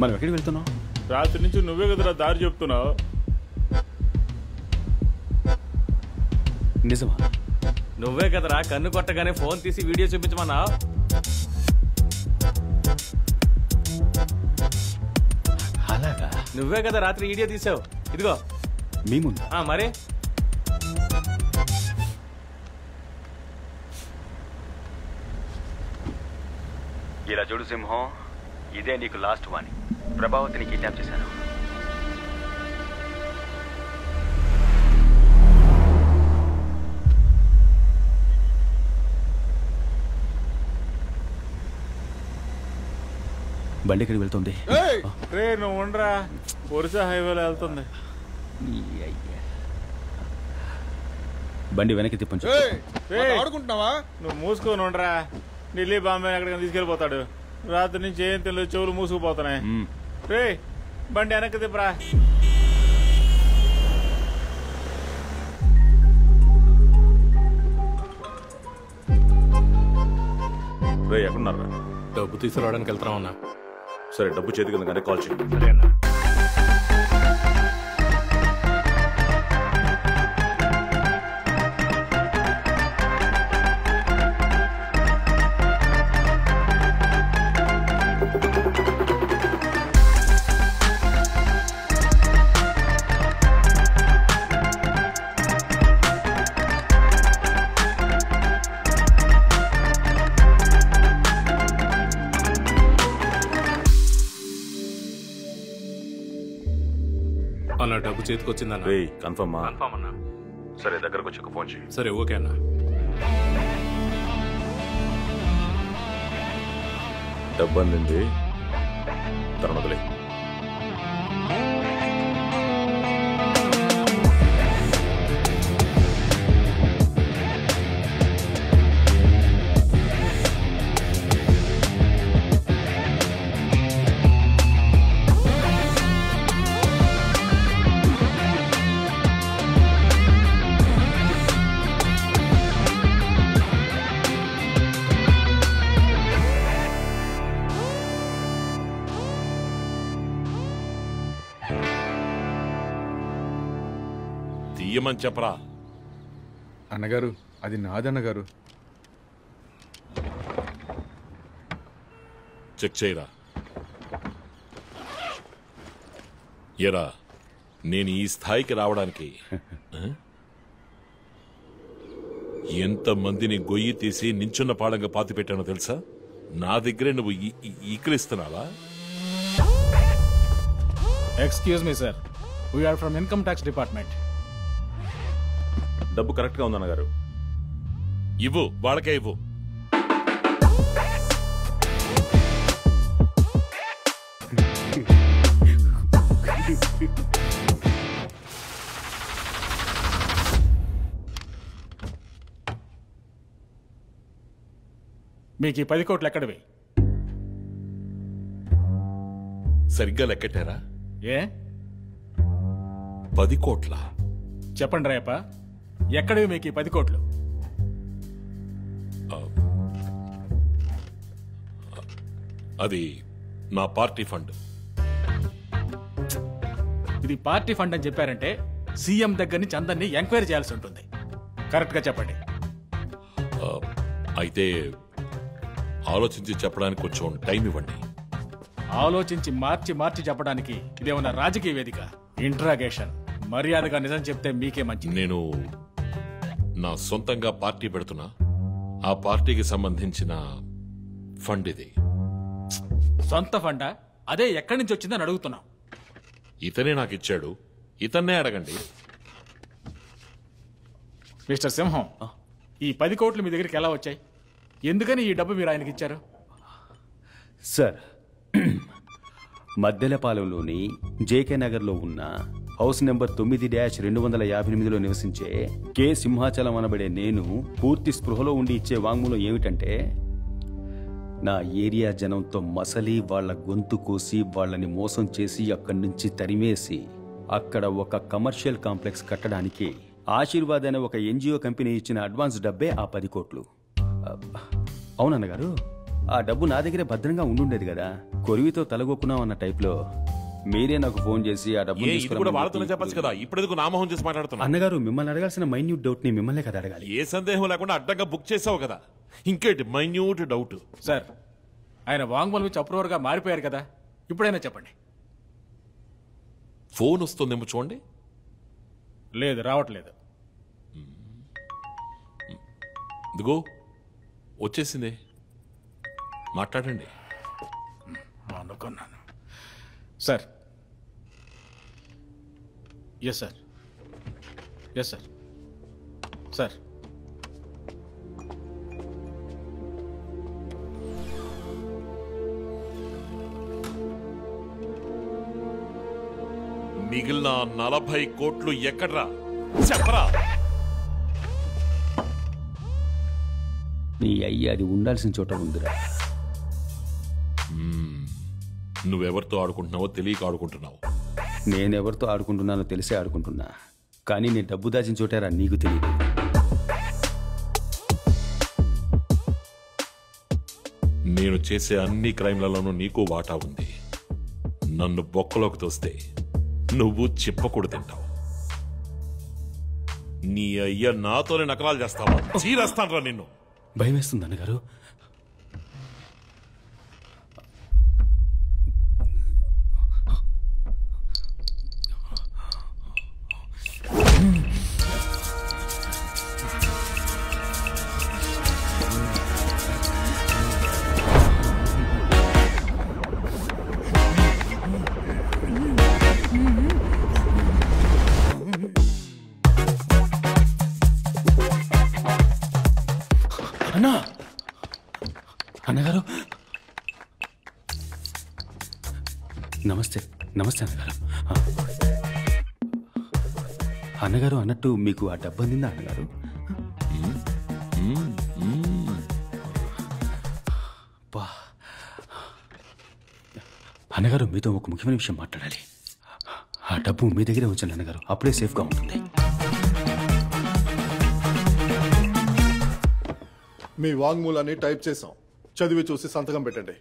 మనం ఎక్కడికి వెళ్తున్నాం? రాత్రి నుంచి నువ్వే కదరా దారి చెప్తున్నావు. నిజమా? నువ్వే కదరా కన్ను కొట్టగానే ఫోన్ తీసి వీడియో చూపించమన్నావు. అలాగా? నువ్వే కదా రాత్రి వీడియో తీసావు. ఇదిగో మీ ముందు. మరి ఇలా చూడు సింహం, ఇదే నీకు లాస్ట్ వాణి. ప్రభావతిని కిడ్నాప్ చేశాను. బండి ఎక్కడికి వెళ్తుంది? రే నువ్వు ఉండరా, ఒరిసా హైవేలో వెళ్తుంది. బండి వెనక్కి తిప్పండి. ఆడుకుంటున్నావా? నువ్వు మూసుకొని ఉండరా. ఢిల్లీ బాంబే ఎక్కడికైనా తీసుకెళ్ళిపోతాడు. రాత్రి నుంచి ఏం తెలియదు, చెవులు మూసుకుపోతున్నాయి. రే బండి వెనక్కి తిప్పరా. రే ఎక్కడున్నారా? డబ్బు తీసుకురావడానికి వెళ్తున్నామన్నా. సరే డబ్బు చేతికి ఉందకంటే కాల్ చేయండి. సరే అన్న. అన్న డబ్బు చేతికి వచ్చిందన్న. కన్ఫర్మ్ అన్నా. సరే దగ్గరకు వచ్చి ఒక ఫోన్ చేయి. సరే ఓకే అన్న. డబ్బు అందింది, తన వదిలే. తీయమని చెప్పరా. అన్నగారు అది నాదన్నగారు. చెక్ చేయరా. ఎరా నేను ఈ స్థాయికి రావడానికి ఎంతమందిని గొయ్యి తీసి నించున్న పాడంగా పాతి పెట్టానో తెలుసా? నా దగ్గరే నువ్వు ఈకలిస్తున్నావా? Excuse me sir, we are from income tax department. డబ్బు కరెక్ట్ గా ఉందన్నగారు. ఇవ్వు, వాళ్ళకే ఇవ్వు. మీకు ఈ 10 కోట్లు ఎక్కడివి? సరిగ్గా లెక్కటారా? ఏ 10 కోట్ల? చెప్పండి రేప, ఎక్కడివి మీకు ఈ 10 కోట్లు? అది నా పార్టీ ఫండ్. ఇది పార్టీ ఫండ్ అని చెప్పారంటే సీఎం దగ్గర నుంచి అందరినీ ఎంక్వైరీ చేయాల్సి ఉంటుంది. కరెక్ట్ గా చెప్పండి. అయితే ఆలోచించి చెప్పడానికి కొంచెం టైం ఇవ్వండి. ఆలోచించి మార్చి చెప్పడానికి ఇదేమన్నా రాజకీయ వేదిక? ఇంట్రాగేషన్. మర్యాదగా నిజం చెప్తే మీకే మంచిది. నేను నా సొంతంగా పార్టీ పెడుతున్నా. ఆ పార్టీకి సంబంధించిన ఫండ్ ఇది. సొంత ఫండా? అదే ఎక్కడి నుంచి వచ్చిందని అడుగుతున్నాం. ఇతనే నాకు ఇచ్చాడు, ఇతన్నే అడగండి. మిస్టర్ సింహం, ఈ 10 కోట్లు మీ దగ్గరికి ఎలా వచ్చాయి? ఎందుకని ఈ డబ్బు మీరు ఆయనకి ఇచ్చారు? సార్, మద్దెలపాలెంలోని జేకే నగర్లో ఉన్న హౌస్ నెంబర్ 9-258లో నివసించే కె సింహాచలం అనబడే నేను పూర్తి స్పృహలో ఉండి ఇచ్చే వాంగ్మూలం ఏమిటంటే, నా ఏరియా జనంతో మసలి వాళ్ల గొంతు కోసి వాళ్ళని మోసం చేసి అక్కడి నుంచి తరిమేసి అక్కడ ఒక కమర్షియల్ కాంప్లెక్స్ కట్టడానికి ఆశీర్వాద్ అనే ఒక ఎన్జిఓ కంపెనీ ఇచ్చిన అడ్వాన్స్ డబ్బే ఆ 10 కోట్లు. అవునన్నగారు, ఆ డబ్బు నా దగ్గరే భద్రంగా ఉండుండేది కదా, కొరివితో తలగొక్కున్నాం అన్న టైప్లో మీరే నాకు ఫోన్ చేసి ఆ డబ్బు ఇది కూడా వాళ్ళతోనే చెప్పచ్చు కదా, ఇప్పుడు ఎందుకు నామోహం చేసి మాట్లాడుతున్నా? అన్నగారు, మిమ్మల్ని అడగాల్సిన మైన్యూట్ డౌట్ ని మిమ్మల్నే కదా అడగాలి. ఏ సందేహం లేకుండా అడ్డంగా బుక్ చేసావు కదా, ఇంకేంటి మైన్యూట్ డౌట్? సార్, ఆయన వాంగ్మూలం ఇచ్చి అప్రూవర్గా మారిపోయారు కదా, ఇప్పుడైనా చెప్పండి. ఫోన్ వస్తుందేమో చూడండి. లేదు, రావట్లేదు. ఇదిగో వచ్చేసింది, మాట్లాడండి. అనుకున్నాను. Sir, yes sir, yes sir. Sir, మిగిలిన 40 కోట్లు ఎక్కడ్రా చెప్పరా? నీ అయ్యి అది ఉండాల్సిన చోట ఉందిరా. నువ్వెవరితో ఆడుకుంటున్నావో తెలియక ఆడుకుంటున్నావు. నేనెవరితో ఆడుకుంటున్నానో తెలిసే ఆడుకుంటున్నా, కానీ నేను డబ్బు దాచిన చోటారా నీకు తెలియదు. నేను చేసే అన్ని క్రైమ్లలోనూ నీకు వాటా ఉంది. నన్ను బొక్కలోకి తోస్తే నువ్వు చిప్పకూడు తింటావు. నీ అయ్య నాతోనే నకలాలు చేస్తావా? చీరేస్తానరా నిన్ను. భయం వేస్తుంది అన్నగారు. అన్నగారు, నమస్తే. నమస్తే అన్నగారు. అన్నగారు, అన్నట్టు మీకు ఆ డబ్బు అందిందా అన్నగారు? అన్నగారు, మీతో ఒక ముఖ్యమైన విషయం మాట్లాడాలి. ఆ డబ్బు మీ దగ్గరే ఉంచండి అన్నగారు, అప్పుడే సేఫ్గా ఉంటుంది. మీ వాంగ్మూలాన్ని టైప్ చేసాం, చదివి చూసి సంతకం పెట్టండి.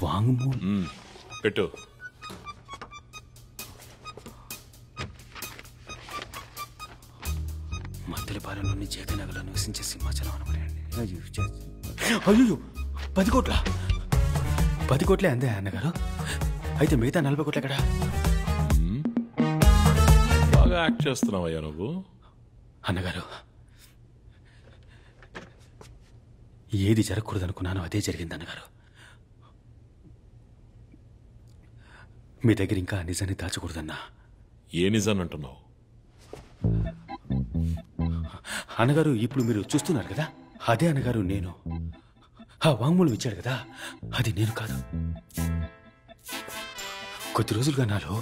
వాంగ్మూలం పెట్టు. మద్దెలపాలెంలోని జేకనగర్లో నివసించే సింహాచలం అనబడండి. అయ్యో, 10 కోట్ల? 10 కోట్లే అందే అన్నగారు. అయితే మిగతా 40 కోట్ల ఎక్కడ? బాగా యాక్ట్ చేస్తున్నావయ్యా నువ్వు. అన్నగారు, ఏది జరగకూడదనుకున్నానో అదే జరిగింది అన్నగారు. మీ దగ్గర ఇంకా నిజాన్ని దాచకూడదన్నా. ఏ నిజాన్ని అంటున్నావు? అన్నగారు, ఇప్పుడు మీరు చూస్తున్నారు కదా, అదే అన్నగారు నేను. ఆ వాంగ్మూలం ఇచ్చాడు కదా, అది నేను కాదు. కొద్ది రోజులుగా నాలో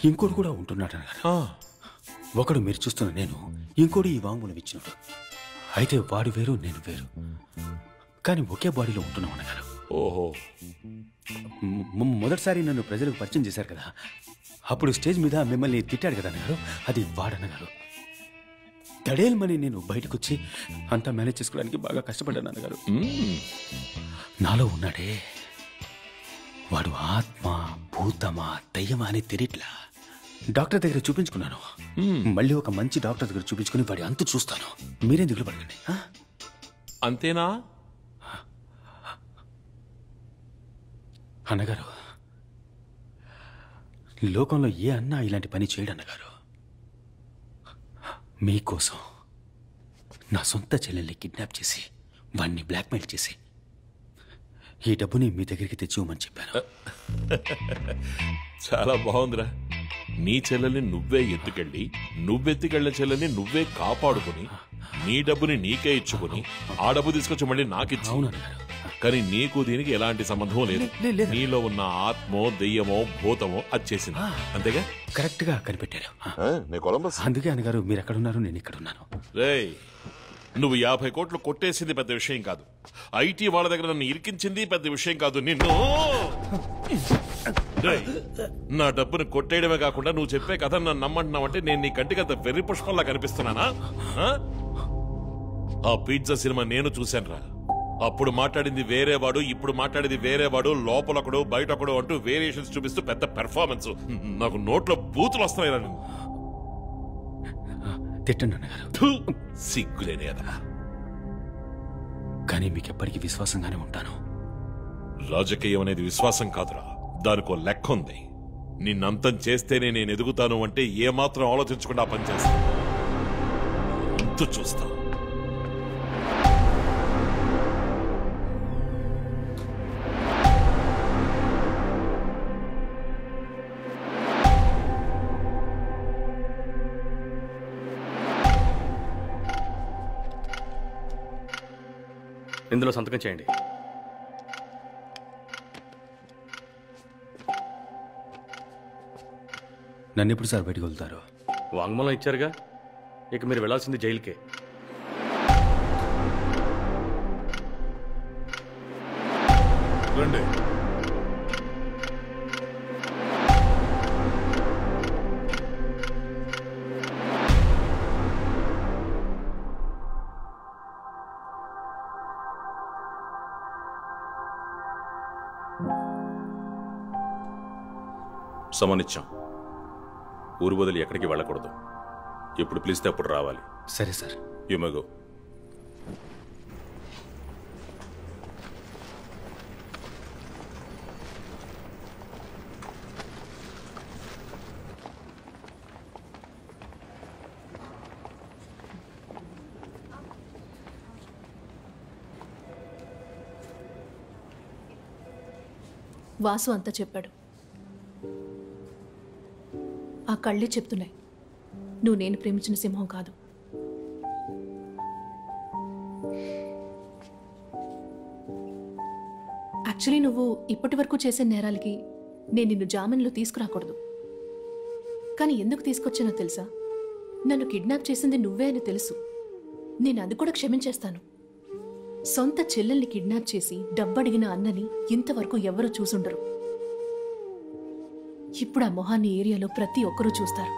ఇంకోటి కూడా ఉంటున్నాడు అన్నగారు. ఒకడు మీరు చూస్తున్న నేను, ఇంకోటి ఈ వాంగ్మూలం ఇచ్చినాడు. అయితే వాడు వేరు, నేను వేరు, కానీ ఒకే బాడీలో ఉంటున్నాం అన్నగారు. ఓహో. మొదటిసారి నన్ను ప్రజలకు పరిచయం చేశారు కదా, అప్పుడు స్టేజ్ మీద మిమ్మల్ని తిట్టాడు కదా అన్నగారు, అది వాడన్నగారు. తడేల్మని నేను బయటకు వచ్చి అంతా మేనేజ్ చేసుకోవడానికి బాగా కష్టపడ్డాను అన్నగారు. నాలో ఉన్నాడే, వాడు ఆత్మ, భూతమా, దయ్యమా అని తెలియట్లా. డాక్టర్ దగ్గర చూపించుకున్నాను. మళ్ళీ ఒక మంచి డాక్టర్ దగ్గర చూపించుకుని వాడి అంతు చూస్తాను. మీరేం దిగులు పడకండి. అంతేనా అన్నగారు? లోకంలో ఏ అన్నా ఇలాంటి పని చేయడు అన్నగారు. మీకోసం నా సొంత చెల్లెల్ని కిడ్నాప్ చేసి వాడిని బ్లాక్మెయిల్ చేసి ఈ డబ్బుని మీ దగ్గరికి తెచ్చివ్వమని చెప్పాను. చాలా బాగుందిరా. నీ చెల్లెల్ని నువ్వే నువ్వెత్తుకెళ్ళిన చెల్లెల్ని నువ్వే కాపాడుకుని నీ డబ్బుని నీకే ఇచ్చుకుని ఆ డబ్బు తీసుకొచ్చి మళ్ళీ నాకిచ్చి. కానీ నీకు దీనికి ఎలాంటి సంబంధం లేదు. నీలో ఉన్న ఆత్మో, దెయ్యమో, భూతమో అది చేసింది, అంతేగా? కరెక్ట్ గా కనిపెట్టారు. అందుకే అన్నగారు, మీరు ఎక్కడున్నారు, నేను ఇక్కడున్నాను. రేయ్, నువ్వు 50 కోట్లు కొట్టేసింది పెద్ద విషయం కాదు. ఐటీ వాళ్ళ దగ్గర నన్ను ఇరికించింది పెద్ద విషయం కాదు. నిన్ను నా డబ్బును కొట్టేయడమే కాకుండా నువ్వు చెప్పే కథ నన్ను నమ్మంటున్నావంటే నేను నీ కంటికి అంత వెర్రి పుష్పంలా కనిపిస్తున్నానా? ఆ పిజ్జా సినిమా నేను చూశానురా. అప్పుడు మాట్లాడింది వేరేవాడు, ఇప్పుడు మాట్లాడేది వేరేవాడు, లోపలొకడు బయటొకడు అంటూ వేరియేషన్స్ చూపిస్తూ పెద్ద పెర్ఫార్మెన్స్. నాకు నోట్లో బూతులు వస్తున్నాయిరా. తిట్టండి అన్నగారు. సిగ్గులేని కదా. కానీ మీకు ఎప్పటికీ విశ్వాసంగానే ఉంటాను. రాజకీయం అనేది విశ్వాసం కాదురా, దానికో లెక్క ఉంది. నిన్నంతం చేస్తేనే నేను ఎదుగుతాను అంటే ఏమాత్రం ఆలోచించకుండా పనిచేస్తాను. అంత చూస్తా. ఇందులో సంతకం చేయండి. నన్ను ఎప్పుడు సార్ బయటకు వెళ్తారు? వాంగ్మూలం ఇచ్చారుగా, ఇక మీరు వెళ్ళాల్సింది జైలుకే. రండి. సమనిచ్చాం. ఊరు వదిలి ఎక్కడికి వెళ్ళకూడదు. ఎప్పుడు పిలిస్తే అప్పుడు రావాలి. సరే sir. You may go. Vasu అంతా చెప్పాడు. ఆ కళ్ళే చెప్తున్నాయి నువ్వు నేను ప్రేమించిన సింహం కాదు. యాక్చువల్లీ నువ్వు ఇప్పటి వరకు చేసే నేరాలకి నేను నిన్ను జామీన్లో తీసుకురాకూడదు. కానీ ఎందుకు తీసుకొచ్చానో తెలుసా? నన్ను కిడ్నాప్ చేసింది నువ్వే అని తెలుసు. నేను అది కూడా క్షమించేస్తాను. సొంత చెల్లెల్ని కిడ్నాప్ చేసి డబ్బడిగిన అన్నని ఇంతవరకు ఎవరూ చూసుండరు. ఇప్పుడు ఆ మొహాన్ని ఏరియాలో ప్రతి ఒక్కరూ చూస్తారు.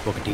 ఒకటి